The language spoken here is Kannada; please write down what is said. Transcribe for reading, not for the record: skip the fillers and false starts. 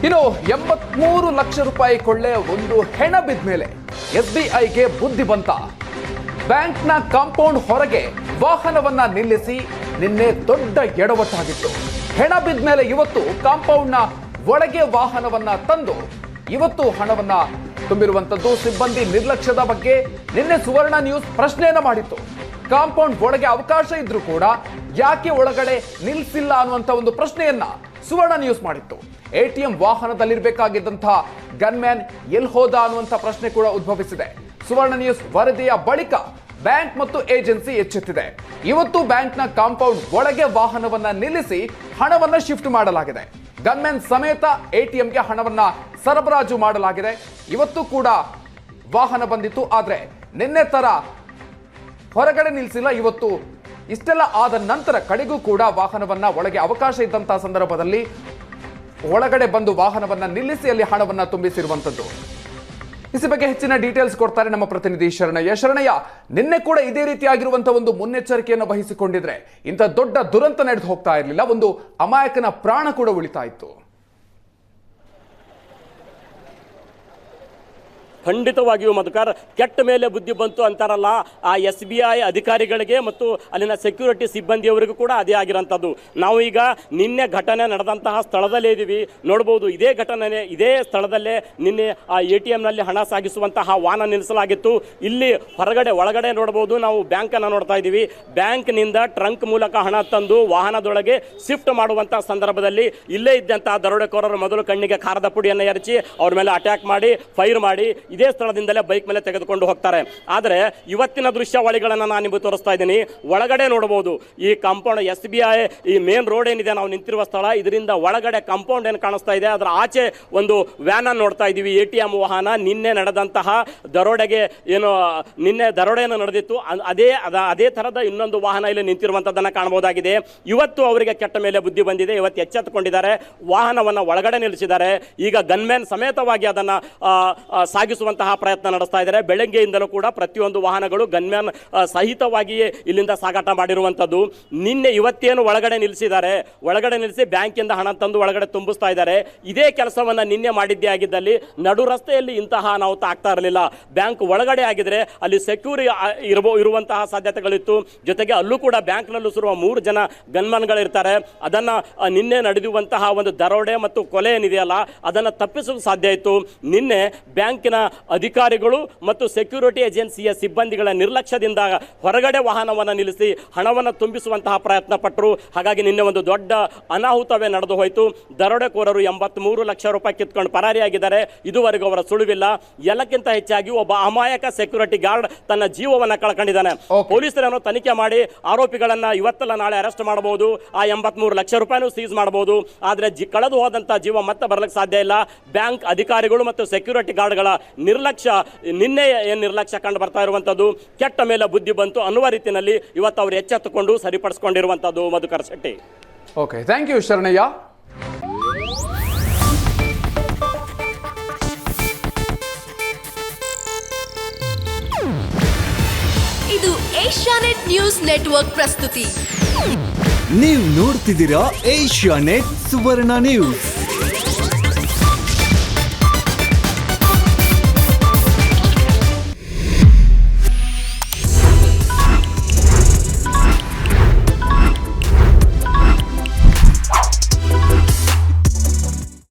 ಇನ್ನು 83 ಲಕ್ಷ ರೂಪಾಯಿ ಕೊಳ್ಳೆ ಒಂದು ಹೆಣ ಬಿದ್ದ ಮೇಲೆ SBIಗೆ ಬುದ್ಧಿ ಬಂತ. ಬ್ಯಾಂಕ್ನ ಕಾಂಪೌಂಡ್ ಹೊರಗೆ ವಾಹನವನ್ನ ನಿಲ್ಲಿಸಿ ನಿನ್ನೆ ದೊಡ್ಡ ಎಡವಟ್ಟಾಗಿತ್ತು. ಹೆಣ ಬಿದ್ದ ಮೇಲೆ ಇವತ್ತು ಕಾಂಪೌಂಡ್ನ ಒಳಗೆ ವಾಹನವನ್ನ ತಂದು ಇವತ್ತು ಹಣವನ್ನ ತುಂಬಿರುವಂತದ್ದು. ಸಿಬ್ಬಂದಿ ನಿರ್ಲಕ್ಷ್ಯದ ಬಗ್ಗೆ ನಿನ್ನೆ ಸುವರ್ಣ ನ್ಯೂಸ್ ಪ್ರಶ್ನೆಯನ್ನ ಮಾಡಿತ್ತು. ಕಾಂಪೌಂಡ್ ಒಳಗೆ ಅವಕಾಶ ಇದ್ರೂ ಕೂಡ ಯಾಕೆ ಒಳಗಡೆ ನಿಲ್ಸಿಲ್ಲ ಅನ್ನುವಂತ ಒಂದು ಪ್ರಶ್ನೆಯನ್ನ ಸುವರ್ಣ ನ್ಯೂಸ್ ಮಾಡಿತ್ತು. ATM ವಾಹನದಲ್ಲಿರಬೇಕಾಗಿದ್ದಂತಹ ಗನ್ಮ್ಯಾನ್ ಎಲ್ಲಿ ಹೋದ ಅನ್ನುವಂಥ ಪ್ರಶ್ನೆ ಕೂಡ ಉದ್ಭವಿಸಿದೆ. ಸುವರ್ಣ ನ್ಯೂಸ್ ವರದಿಯ ಬಳಿಕ ಬ್ಯಾಂಕ್ ಮತ್ತು ಏಜೆನ್ಸಿ ಎಚ್ಚೆತ್ತಿದೆ. ಇವತ್ತು ಬ್ಯಾಂಕ್ನ ಕಾಂಪೌಂಡ್ ಒಳಗೆ ವಾಹನವನ್ನ ನಿಲ್ಲಿಸಿ ಹಣವನ್ನ ಶಿಫ್ಟ್ ಮಾಡಲಾಗಿದೆ. ಗನ್ಮ್ಯಾನ್ ಸಮೇತ ATMಗೆ ಹಣವನ್ನ ಸರಬರಾಜು ಮಾಡಲಾಗಿದೆ. ಇವತ್ತು ಕೂಡ ವಾಹನ ಬಂದಿತ್ತು, ಆದ್ರೆ ನಿನ್ನೆ ತರ ಹೊರಗಡೆ ನಿಲ್ಲಿಸಿಲ್ಲ. ಇವತ್ತು ಇಷ್ಟೆಲ್ಲ ಆದ ನಂತರ ಕಡೆಗೂ ಕೂಡ ವಾಹನವನ್ನ ಒಳಗೆ ಅವಕಾಶ ಇದ್ದಂತಹ ಸಂದರ್ಭದಲ್ಲಿ ಒಳಗಡೆ ಬಂದು ವಾಹನವನ್ನ ನಿಲ್ಲಿಸಿ ಅಲ್ಲಿ ಹಣವನ್ನ ತುಂಬಿಸಿರುವಂತದ್ದು. ಇದ್ರ ಬಗ್ಗೆ ಹೆಚ್ಚಿನ ಡೀಟೇಲ್ಸ್ ಕೊಡ್ತಾರೆ ನಮ್ಮ ಪ್ರತಿನಿಧಿ ಶರಣಯ್ಯ. ಶರಣಯ್ಯ, ನಿನ್ನೆ ಕೂಡ ಇದೇ ರೀತಿಯಾಗಿರುವಂತಹ ಒಂದು ಮುನ್ನೆಚ್ಚರಿಕೆಯನ್ನು ವಹಿಸಿಕೊಂಡಿದ್ರೆ ಇಂಥ ದೊಡ್ಡ ದುರಂತ ನಡೆದು ಹೋಗ್ತಾ ಇರಲಿಲ್ಲ, ಒಂದು ಅಮಾಯಕನ ಪ್ರಾಣ ಕೂಡ ಉಳಿತಾ ಇತ್ತು. ಖಂಡಿತವಾಗಿಯೂ ಮಧುಕರ್, ಕೆಟ್ಟ ಮೇಲೆ ಬುದ್ಧಿ ಬಂತು ಅಂತಾರಲ್ಲ, ಆ SBI ಅಧಿಕಾರಿಗಳಿಗೆ ಮತ್ತು ಅಲ್ಲಿನ ಸೆಕ್ಯೂರಿಟಿ ಸಿಬ್ಬಂದಿಯವರಿಗೂ ಕೂಡ ಅದೇ ಆಗಿರೋಂಥದ್ದು. ನಾವು ಈಗ ನಿನ್ನೆ ಘಟನೆ ನಡೆದಂತಹ ಸ್ಥಳದಲ್ಲೇ ಇದ್ದೀವಿ. ನೋಡ್ಬೋದು, ಇದೇ ಸ್ಥಳದಲ್ಲೇ ನಿನ್ನೆ ಆ ATMನಲ್ಲಿ ಹಣ ಸಾಗಿಸುವಂತಹ ವಾಹನ ನಿಲ್ಲಿಸಲಾಗಿತ್ತು. ಇಲ್ಲಿ ಒಳಗಡೆ ನೋಡ್ಬೋದು, ನಾವು ಬ್ಯಾಂಕನ್ನು ನೋಡ್ತಾ ಇದ್ದೀವಿ. ಬ್ಯಾಂಕ್ನಿಂದ ಟ್ರಂಕ್ ಮೂಲಕ ಹಣ ತಂದು ವಾಹನದೊಳಗೆ ಶಿಫ್ಟ್ ಮಾಡುವಂತಹ ಸಂದರ್ಭದಲ್ಲಿ ಇಲ್ಲೇ ಇದ್ದಂತಹ ದರೋಡೆಕೋರರು ಮೊದಲು ಕಣ್ಣಿಗೆ ಖಾರದ ಪುಡಿಯನ್ನು ಎರಚಿ ಅವ್ರ ಮೇಲೆ ಅಟ್ಯಾಕ್ ಮಾಡಿ ಫೈರ್ ಮಾಡಿ ಇದೇ ಸ್ಥಳದಿಂದಲೇ ಬೈಕ್ ಮೇಲೆ ತೆಗೆದುಕೊಂಡು ಹೋಗ್ತಾರೆ. ಆದರೆ ಇವತ್ತಿನ ದೃಶ್ಯಾವಳಿಗಳನ್ನು ನಾನು ನಿಮಗೆ ತೋರಿಸ್ತಾ ಇದ್ದೀನಿ. ಒಳಗಡೆ ನೋಡಬಹುದು, ಈ ಕಾಂಪೌಂಡ್ SBI ಈ ಮೇನ್ ರೋಡ್ ಏನಿದೆ ನಾವು ನಿಂತಿರುವ ಸ್ಥಳ, ಇದರಿಂದ ಒಳಗಡೆ ಕಾಂಪೌಂಡ್ ಏನು ಕಾಣಿಸ್ತಾ ಇದೆ, ಅದರ ಆಚೆ ಒಂದು ವ್ಯಾನ್ ಅನ್ನು ನೋಡ್ತಾ ಇದ್ದೀವಿ. ATM ವಾಹನ ನಿನ್ನೆ ನಡೆದಂತಹ ದರೋಡೆಗೆ ನಿನ್ನೆ ದರೋಡೆಯನ್ನು ನಡೆದಿತ್ತು, ಅದೇ ಥರದ ಇನ್ನೊಂದು ವಾಹನ ಇಲ್ಲಿ ನಿಂತಿರುವಂಥದ್ದನ್ನು ಕಾಣಬಹುದಾಗಿದೆ. ಇವತ್ತು ಅವರಿಗೆ ಕೆಟ್ಟ ಮೇಲೆ ಬುದ್ಧಿ ಬಂದಿದೆ. ಇವತ್ತು ಎಚ್ಚೆತ್ತುಕೊಂಡಿದ್ದಾರೆ, ವಾಹನವನ್ನು ಒಳಗಡೆ ನಿಲ್ಲಿಸಿದ್ದಾರೆ. ಈಗ ಗನ್ಮ್ಯಾನ್ ಸಮೇತವಾಗಿ ಅದನ್ನು ಸಾಗಿಸುವಂತಹ ಪ್ರಯತ್ನ ನಡೆಸ್ತಾ ಇದ್ದಾರೆ. ಬೆಳಗ್ಗೆಯಿಂದಲೂ ಕೂಡ ಪ್ರತಿಯೊಂದು ವಾಹನಗಳು ಗನ್ಮ್ಯಾನ್ ಸಹಿತವಾಗಿಯೇ ಇಲ್ಲಿಂದ ಸಾಗಾಟ ಮಾಡಿರುವಂಥದ್ದು. ಇವತ್ತೇನು ಒಳಗಡೆ ನಿಲ್ಲಿಸಿ ಬ್ಯಾಂಕಿಂದ ಹಣ ತಂದು ಒಳಗಡೆ ತುಂಬಿಸ್ತಾ ಇದ್ದಾರೆ. ಇದೇ ಕೆಲಸವನ್ನ ನಿನ್ನೆ ಮಾಡಿದ್ದೇ ಆಗಿದ್ದಲ್ಲಿ ನಡು ರಸ್ತೆಯಲ್ಲಿ ಇಂತಹ ಅನಾಹುತ ಆಗ್ತಾ ಇರಲಿಲ್ಲ. ಬ್ಯಾಂಕ್ ಒಳಗಡೆ ಆಗಿದ್ರೆ ಅಲ್ಲಿ ಸೆಕ್ಯೂರಿ ಇರುವಂತಹ ಸಾಧ್ಯತೆಗಳಿತ್ತು. ಜೊತೆಗೆ ಅಲ್ಲೂ ಕೂಡ ಬ್ಯಾಂಕ್ನಲ್ಲೂ ಸುರುವ 3 ಜನ ಗನ್ಮನ್ಗಳಿರ್ತಾರೆ. ಅದನ್ನ ನಿನ್ನೆ ನಡೆದಿರುವಂತಹ ಒಂದು ದರೋಡೆ ಮತ್ತು ಕೊಲೆ ಏನಿದೆಯಲ್ಲ, ಅದನ್ನು ತಪ್ಪಿಸಲು ಸಾಧ್ಯ ಇತ್ತು. ನಿನ್ನೆ ಬ್ಯಾಂಕಿನ ಅಧಿಕಾರಿಗಳು ಮತ್ತು ಸೆಕ್ಯೂರಿಟಿ ಏಜೆನ್ಸಿಯ ಸಿಬ್ಬಂದಿಗಳ ನಿರ್ಲಕ್ಷ್ಯದಿಂದ ಹೊರಗಡೆ ವಾಹನವನ್ನು ನಿಲ್ಲಿಸಿ ಹಣವನ್ನು ತುಂಬಿಸುವಂತಹ ಪ್ರಯತ್ನ ಪಟ್ಟರು. ಹಾಗಾಗಿ ನಿನ್ನೆ ಒಂದು ದೊಡ್ಡ ಅನಾಹುತವೇ ನಡೆದು ಹೋಯಿತು. ದರೋಡೆಕೋರರು 83 ಲಕ್ಷ ರೂಪಾಯಿ ಕಿತ್ಕೊಂಡು ಪರಾರಿಯಾಗಿದ್ದಾರೆ. ಇದುವರೆಗೂ ಅವರ ಸುಳಿವಿಲ್ಲ. ಎಲ್ಲಕ್ಕಿಂತ ಹೆಚ್ಚಾಗಿ ಒಬ್ಬ ಅಮಾಯಕ ಸೆಕ್ಯೂರಿಟಿ ಗಾರ್ಡ್ ತನ್ನ ಜೀವವನ್ನು ಕಳ್ಕೊಂಡಿದ್ದಾನೆ. ಪೊಲೀಸರನ್ನು ತನಿಖೆ ಮಾಡಿ ಆರೋಪಿಗಳನ್ನ ಇವತ್ತಲ್ಲ ನಾಳೆ ಅರೆಸ್ಟ್ ಮಾಡಬಹುದು. ಆ 83 ಲಕ್ಷ ರೂಪಾಯಿನೂ ಸೀಸ್ ಮಾಡಬಹುದು. ಆದರೆ ಕಳೆದು ಹೋದಂತಹ ಜೀವ ಮತ್ತೆ ಬರಲಿಕ್ಕೆ ಸಾಧ್ಯ ಇಲ್ಲ. ಬ್ಯಾಂಕ್ ಅಧಿಕಾರಿಗಳು ಮತ್ತು ಸೆಕ್ಯೂರಿಟಿ ಗಾರ್ಡ್ಗಳ ನಿನ್ನೆ ಏನು ನಿರ್ಲಕ್ಷ್ಯ ಕಂಡು ಬರ್ತಾ ಇರುವಂತದ್ದು, ಕೆಟ್ಟ ಮೇಲೆ ಬುದ್ಧಿ ಬಂತು ಅನ್ನುವ ರೀತಿಯಲ್ಲಿ ಇವತ್ತು ಅವರು ಎಚ್ಚೆತ್ತುಕೊಂಡು ಸರಿಪಡಿಸಿಕೊಂಡಿರುವಂತದ್ದು. Madhukar Shetty. Okay, thank you Sharanayya. ಇದು ಏಷ್ಯಾನೆಟ್ ನ್ಯೂಸ್ ನೆಟ್ವರ್ಕ್ ಪ್ರಸ್ತುತಿ. ನೀವು ನೋಡ್ತಿದ್ದೀರಾ ಏಷ್ಯಾನೆಟ್ ಸುವರ್ಣ ನ್ಯೂಸ್.